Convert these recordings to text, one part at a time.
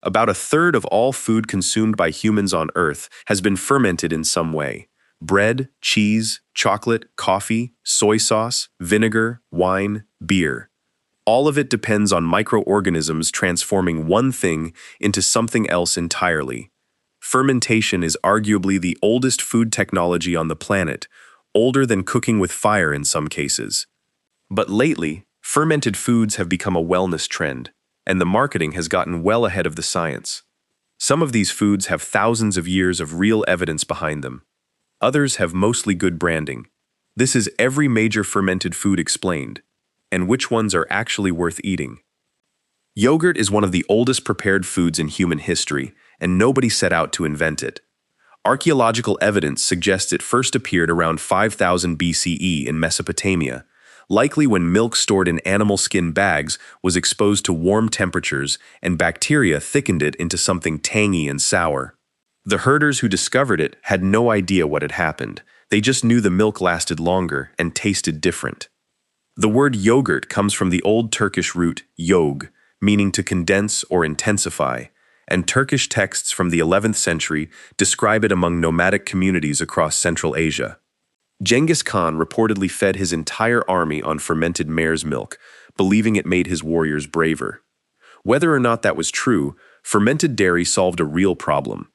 About a third of all food consumed by humans on Earth has been fermented in some way. Bread, cheese, chocolate, coffee, soy sauce, vinegar, wine, beer. All of it depends on microorganisms transforming one thing into something else entirely. Fermentation is arguably the oldest food technology on the planet, older than cooking with fire in some cases. But lately, fermented foods have become a wellness trend, and the marketing has gotten well ahead of the science. Some of these foods have thousands of years of real evidence behind them. Others have mostly good branding. This is every major fermented food explained, and which ones are actually worth eating. Yogurt is one of the oldest prepared foods in human history, and nobody set out to invent it. Archaeological evidence suggests it first appeared around 5000 BCE in Mesopotamia, likely when milk stored in animal skin bags was exposed to warm temperatures and bacteria thickened it into something tangy and sour. The herders who discovered it had no idea what had happened. They just knew the milk lasted longer and tasted different. The word yogurt comes from the Old Turkish root yog, meaning to condense or intensify, and Turkish texts from the 11th century describe it among nomadic communities across Central Asia. Genghis Khan reportedly fed his entire army on fermented mare's milk, believing it made his warriors braver. Whether or not that was true, fermented dairy solved a real problem.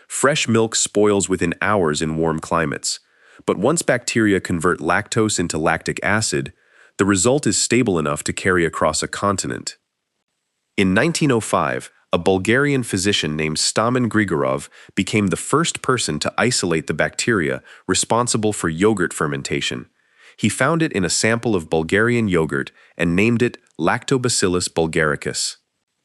Fresh milk spoils within hours in warm climates, but once bacteria convert lactose into lactic acid, the result is stable enough to carry across a continent. In 1905, a Bulgarian physician named Stamen Grigorov became the first person to isolate the bacteria responsible for yogurt fermentation. He found it in a sample of Bulgarian yogurt and named it Lactobacillus bulgaricus.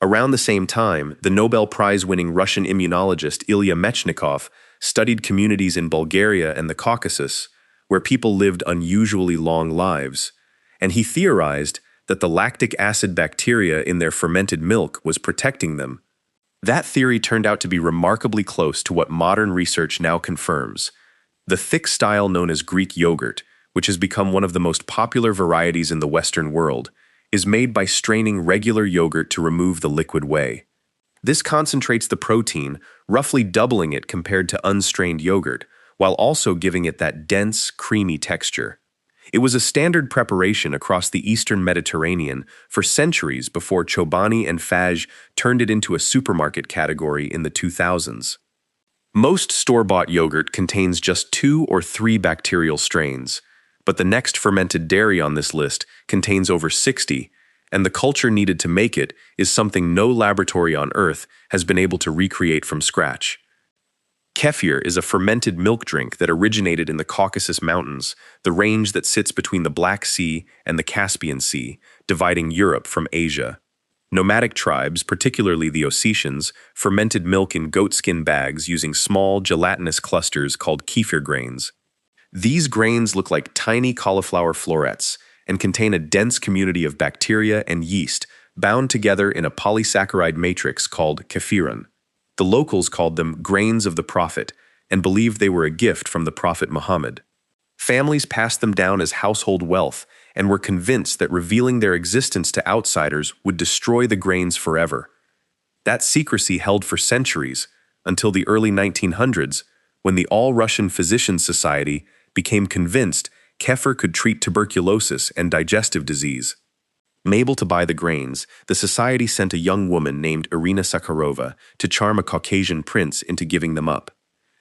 Around the same time, the Nobel Prize-winning Russian immunologist Ilya Mechnikov studied communities in Bulgaria and the Caucasus, where people lived unusually long lives, and he theorized that the lactic acid bacteria in their fermented milk was protecting them. That theory turned out to be remarkably close to what modern research now confirms. The thick style known as Greek yogurt, which has become one of the most popular varieties in the Western world, is made by straining regular yogurt to remove the liquid whey. This concentrates the protein, roughly doubling it compared to unstrained yogurt, while also giving it that dense, creamy texture. It was a standard preparation across the Eastern Mediterranean for centuries before Chobani and Fage turned it into a supermarket category in the 2000s. Most store-bought yogurt contains just 2 or 3 bacterial strains, but the next fermented dairy on this list contains over 60, and the culture needed to make it is something no laboratory on Earth has been able to recreate from scratch. Kefir is a fermented milk drink that originated in the Caucasus Mountains, the range that sits between the Black Sea and the Caspian Sea, dividing Europe from Asia. Nomadic tribes, particularly the Ossetians, fermented milk in goatskin bags using small, gelatinous clusters called kefir grains. These grains look like tiny cauliflower florets and contain a dense community of bacteria and yeast bound together in a polysaccharide matrix called kefirin. The locals called them grains of the prophet and believed they were a gift from the prophet Muhammad. Families passed them down as household wealth and were convinced that revealing their existence to outsiders would destroy the grains forever. That secrecy held for centuries, until the early 1900s, when the All-Russian Physicians Society became convinced kefir could treat tuberculosis and digestive disease. Unable to buy the grains, the society sent a young woman named Irina Sakharova to charm a Caucasian prince into giving them up.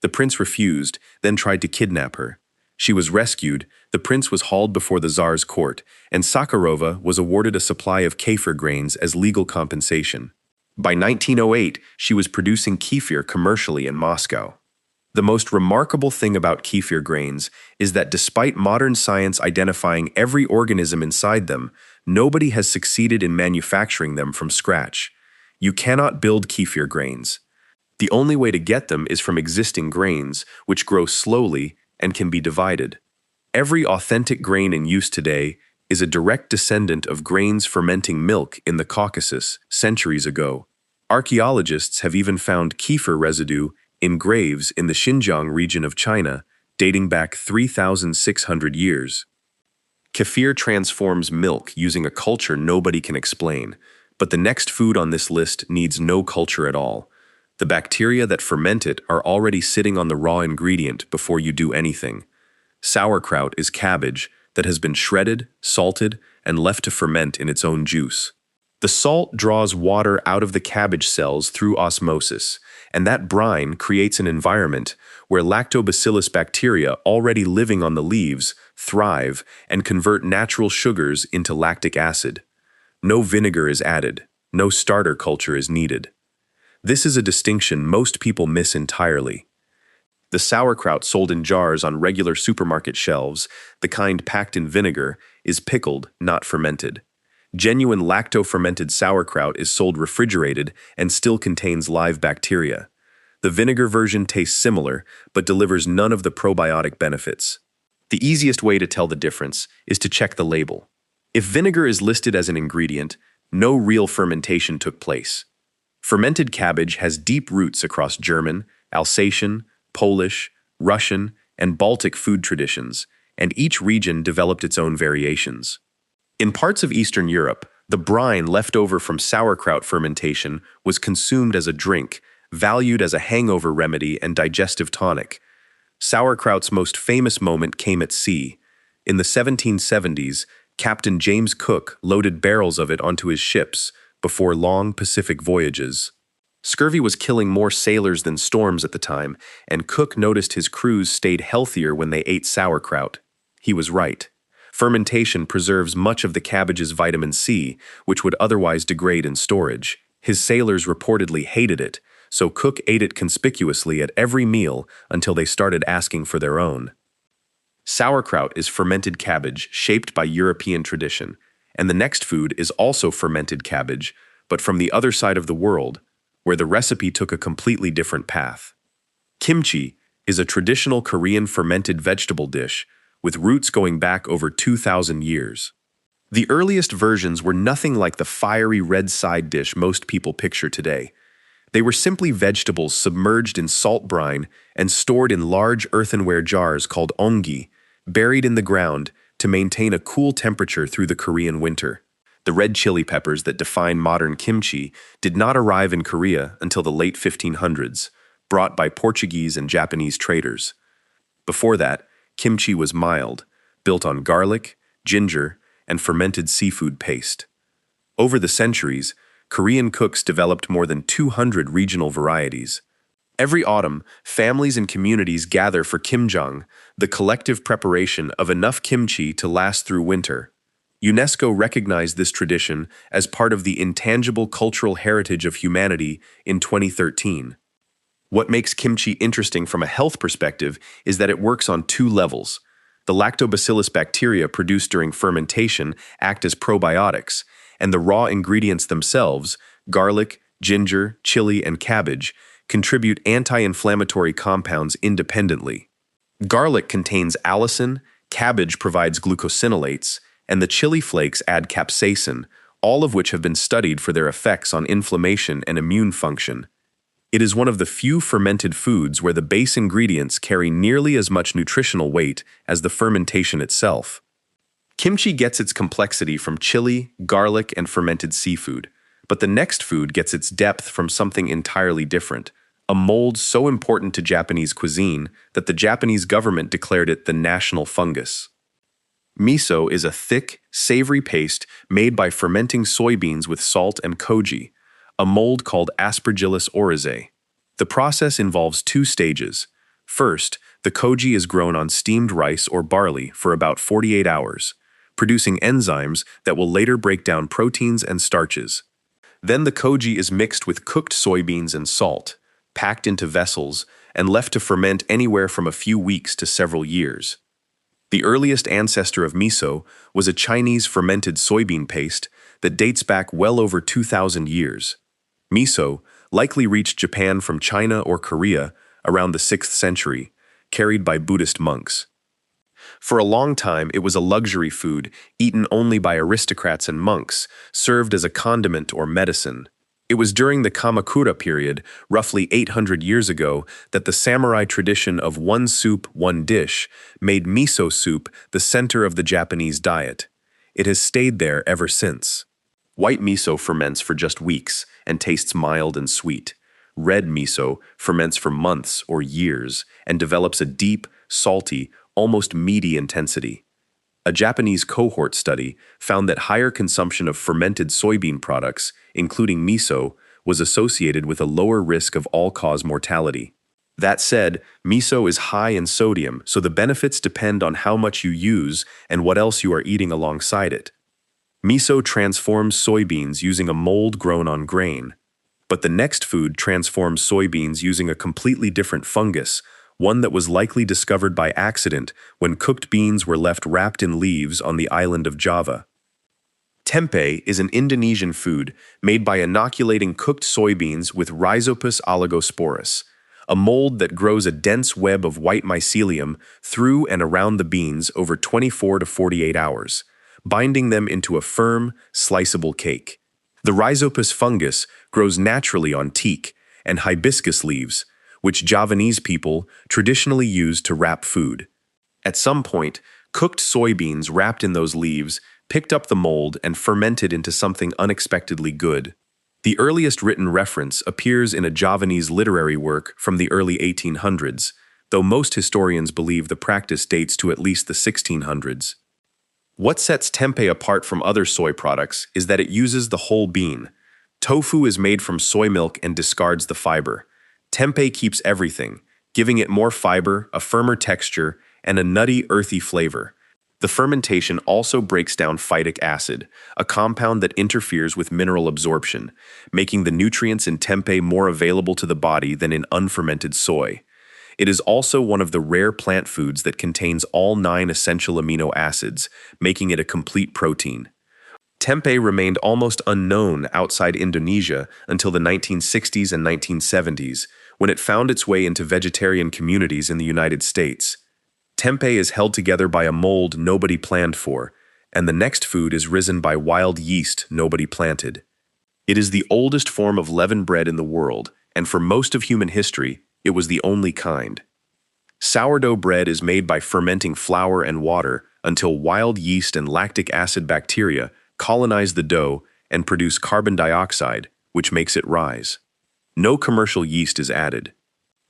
The prince refused, then tried to kidnap her. She was rescued, the prince was hauled before the Tsar's court, and Sakharova was awarded a supply of kefir grains as legal compensation. By 1908, she was producing kefir commercially in Moscow. The most remarkable thing about kefir grains is that despite modern science identifying every organism inside them, nobody has succeeded in manufacturing them from scratch. You cannot build kefir grains. The only way to get them is from existing grains, which grow slowly and can be divided. Every authentic grain in use today is a direct descendant of grains fermenting milk in the Caucasus centuries ago. Archaeologists have even found kefir residue in graves in the Xinjiang region of China, dating back 3,600 years. Kefir transforms milk using a culture nobody can explain, But the next food on this list needs no culture at all. The bacteria that ferment it are already sitting on the raw ingredient before you do anything. Sauerkraut is cabbage that has been shredded, salted, and left to ferment in its own juice. The salt draws water out of the cabbage cells through osmosis, and that brine creates an environment where lactobacillus bacteria already living on the leaves thrive and convert natural sugars into lactic acid. No vinegar is added, no starter culture is needed. This is a distinction most people miss entirely. The sauerkraut sold in jars on regular supermarket shelves, the kind packed in vinegar, is pickled, not fermented. Genuine lacto-fermented sauerkraut is sold refrigerated and still contains live bacteria. The vinegar version tastes similar, but delivers none of the probiotic benefits. The easiest way to tell the difference is to check the label. If vinegar is listed as an ingredient, no real fermentation took place. Fermented cabbage has deep roots across German, Alsatian, Polish, Russian, and Baltic food traditions, and each region developed its own variations. In parts of Eastern Europe, the brine left over from sauerkraut fermentation was consumed as a drink, valued as a hangover remedy and digestive tonic. Sauerkraut's most famous moment came at sea. In the 1770s, Captain James Cook loaded barrels of it onto his ships before long Pacific voyages. Scurvy was killing more sailors than storms at the time, and Cook noticed his crews stayed healthier when they ate sauerkraut. He was right. Fermentation preserves much of the cabbage's vitamin C, which would otherwise degrade in storage. His sailors reportedly hated it, so Cook ate it conspicuously at every meal until they started asking for their own. Sauerkraut is fermented cabbage shaped by European tradition, and the next food is also fermented cabbage, but from the other side of the world, where the recipe took a completely different path. Kimchi is a traditional Korean fermented vegetable dish with roots going back over 2,000 years. The earliest versions were nothing like the fiery red side dish most people picture today. They were simply vegetables submerged in salt brine and stored in large earthenware jars called ongi, buried in the ground to maintain a cool temperature through the Korean winter. The red chili peppers that define modern kimchi did not arrive in Korea until the late 1500s, brought by Portuguese and Japanese traders. Before that, kimchi was mild, built on garlic, ginger, and fermented seafood paste. Over the centuries, Korean cooks developed more than 200 regional varieties. Every autumn, families and communities gather for kimjang, the collective preparation of enough kimchi to last through winter. UNESCO recognized this tradition as part of the intangible cultural heritage of humanity in 2013. What makes kimchi interesting from a health perspective is that it works on two levels. The lactobacillus bacteria produced during fermentation act as probiotics, and the raw ingredients themselves, garlic, ginger, chili, and cabbage, contribute anti-inflammatory compounds independently. Garlic contains allicin, cabbage provides glucosinolates, and the chili flakes add capsaicin, all of which have been studied for their effects on inflammation and immune function. It is one of the few fermented foods where the base ingredients carry nearly as much nutritional weight as the fermentation itself. Kimchi gets its complexity from chili, garlic, and fermented seafood, but the next food gets its depth from something entirely different, a mold so important to Japanese cuisine that the Japanese government declared it the national fungus. Miso is a thick, savory paste made by fermenting soybeans with salt and koji, a mold called Aspergillus oryzae. The process involves two stages. First, the koji is grown on steamed rice or barley for about 48 hours, producing enzymes that will later break down proteins and starches. Then the koji is mixed with cooked soybeans and salt, packed into vessels, and left to ferment anywhere from a few weeks to several years. The earliest ancestor of miso was a Chinese fermented soybean paste that dates back well over 2,000 years. Miso likely reached Japan from China or Korea around the 6th century, carried by Buddhist monks. For a long time, it was a luxury food eaten only by aristocrats and monks, served as a condiment or medicine. It was during the Kamakura period, roughly 800 years ago, that the samurai tradition of one soup, one dish made miso soup the center of the Japanese diet. It has stayed there ever since. White miso ferments for just weeks and tastes mild and sweet. Red miso ferments for months or years and develops a deep, salty, almost meaty intensity. A Japanese cohort study found that higher consumption of fermented soybean products, including miso, was associated with a lower risk of all-cause mortality. That said, miso is high in sodium, so the benefits depend on how much you use and what else you are eating alongside it. Miso transforms soybeans using a mold grown on grain. But the next food transforms soybeans using a completely different fungus, one that was likely discovered by accident when cooked beans were left wrapped in leaves on the island of Java. Tempeh is an Indonesian food made by inoculating cooked soybeans with Rhizopus oligosporus, a mold that grows a dense web of white mycelium through and around the beans over 24 to 48 hours, binding them into a firm, sliceable cake. The Rhizopus fungus grows naturally on teak and hibiscus leaves, which Javanese people traditionally use to wrap food. At some point, cooked soybeans wrapped in those leaves picked up the mold and fermented into something unexpectedly good. The earliest written reference appears in a Javanese literary work from the early 1800s, though most historians believe the practice dates to at least the 1600s. What sets tempeh apart from other soy products is that it uses the whole bean. Tofu is made from soy milk and discards the fiber. Tempeh keeps everything, giving it more fiber, a firmer texture, and a nutty, earthy flavor. The fermentation also breaks down phytic acid, a compound that interferes with mineral absorption, making the nutrients in tempeh more available to the body than in unfermented soy. It is also one of the rare plant foods that contains all 9 essential amino acids, making it a complete protein. Tempeh remained almost unknown outside Indonesia until the 1960s and 1970s, when it found its way into vegetarian communities in the United States. Tempeh is held together by a mold nobody planned for, and the next food is risen by wild yeast nobody planted. It is the oldest form of leavened bread in the world, and for most of human history, it was the only kind. Sourdough bread is made by fermenting flour and water until wild yeast and lactic acid bacteria colonize the dough and produce carbon dioxide, which makes it rise. No commercial yeast is added.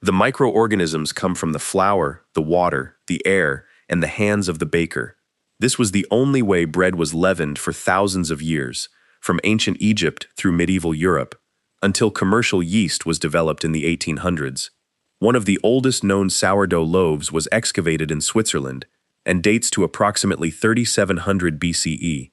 The microorganisms come from the flour, the water, the air, and the hands of the baker. This was the only way bread was leavened for thousands of years, from ancient Egypt through medieval Europe, until commercial yeast was developed in the 1800s. One of the oldest known sourdough loaves was excavated in Switzerland and dates to approximately 3700 BCE.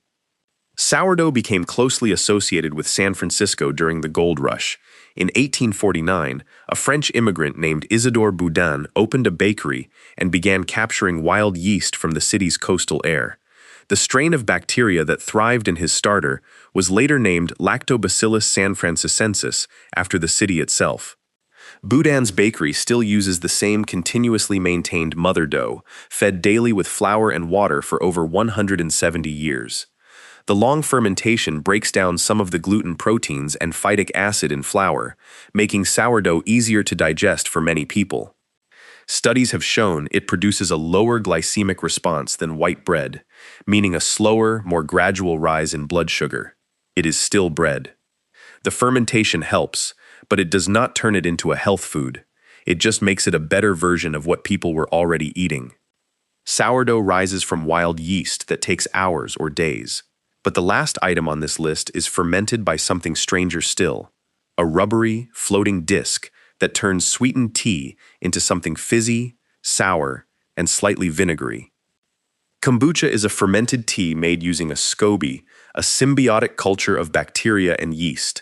Sourdough became closely associated with San Francisco during the Gold Rush. In 1849, a French immigrant named Isidore Boudin opened a bakery and began capturing wild yeast from the city's coastal air. The strain of bacteria that thrived in his starter was later named Lactobacillus sanfrancisensis after the city itself. Boudin's bakery still uses the same continuously maintained mother dough, fed daily with flour and water for over 170 years. The long fermentation breaks down some of the gluten proteins and phytic acid in flour, making sourdough easier to digest for many people. Studies have shown it produces a lower glycemic response than white bread, meaning a slower, more gradual rise in blood sugar. It is still bread. The fermentation helps, but it does not turn it into a health food. It just makes it a better version of what people were already eating. Sourdough rises from wild yeast that takes hours or days. But the last item on this list is fermented by something stranger still, a rubbery, floating disc that turns sweetened tea into something fizzy, sour, and slightly vinegary. Kombucha is a fermented tea made using a SCOBY, a symbiotic culture of bacteria and yeast.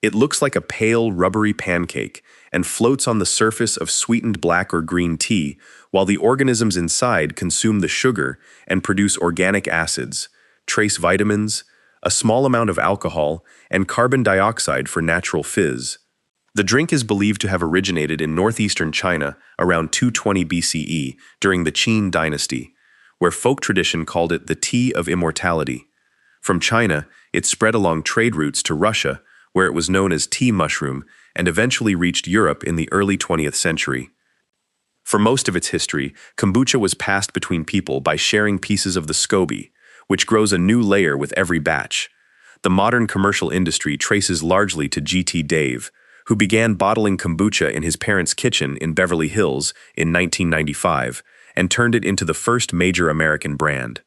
It looks like a pale, rubbery pancake and floats on the surface of sweetened black or green tea, while the organisms inside consume the sugar and produce organic acids, trace vitamins, a small amount of alcohol, and carbon dioxide for natural fizz. The drink is believed to have originated in northeastern China around 220 BCE during the Qin dynasty, where folk tradition called it the tea of immortality. From China, it spread along trade routes to Russia, where it was known as tea mushroom, and eventually reached Europe in the early 20th century. For most of its history, kombucha was passed between people by sharing pieces of the SCOBY, which grows a new layer with every batch. The modern commercial industry traces largely to G.T. Dave, who began bottling kombucha in his parents' kitchen in Beverly Hills in 1995 and turned it into the first major American brand.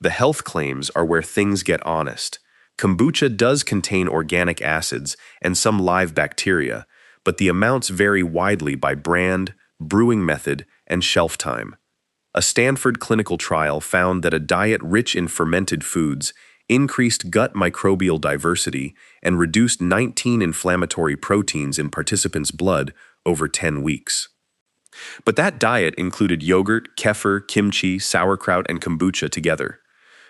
The health claims are where things get honest. Kombucha does contain organic acids and some live bacteria, but the amounts vary widely by brand, brewing method, and shelf time. A Stanford clinical trial found that a diet rich in fermented foods increased gut microbial diversity and reduced 19 inflammatory proteins in participants' blood over 10 weeks. But that diet included yogurt, kefir, kimchi, sauerkraut, and kombucha together.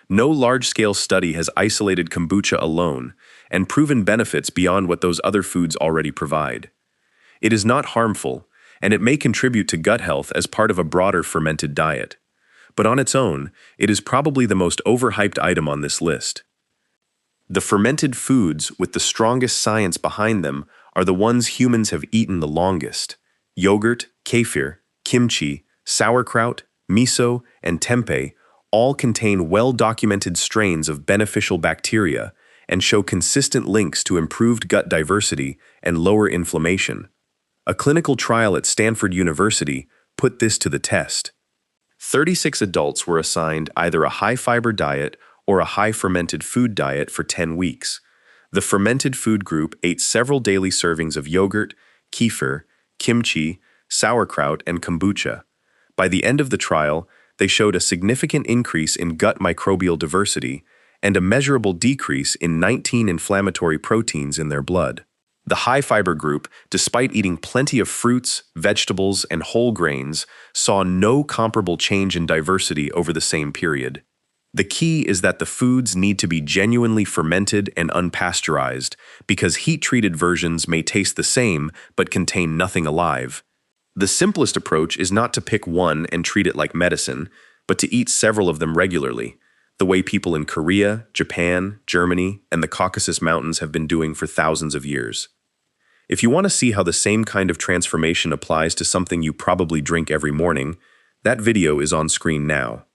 No large-scale study has isolated kombucha alone and proven benefits beyond what those other foods already provide. It is not harmful, and it may contribute to gut health as part of a broader fermented diet. But on its own, it is probably the most overhyped item on this list. The fermented foods with the strongest science behind them are the ones humans have eaten the longest. Yogurt, kefir, kimchi, sauerkraut, miso, and tempeh all contain well-documented strains of beneficial bacteria and show consistent links to improved gut diversity and lower inflammation. A clinical trial at Stanford University put this to the test. 36 adults were assigned either a high-fiber diet or a high-fermented food diet for 10 weeks. The fermented food group ate several daily servings of yogurt, kefir, kimchi, sauerkraut, and kombucha. By the end of the trial, they showed a significant increase in gut microbial diversity and a measurable decrease in 19 inflammatory proteins in their blood. The high-fiber group, despite eating plenty of fruits, vegetables, and whole grains, saw no comparable change in diversity over the same period. The key is that the foods need to be genuinely fermented and unpasteurized, because heat-treated versions may taste the same but contain nothing alive. The simplest approach is not to pick one and treat it like medicine, but to eat several of them regularly, the way people in Korea, Japan, Germany, and the Caucasus Mountains have been doing for thousands of years. If you want to see how the same kind of transformation applies to something you probably drink every morning, that video is on screen now.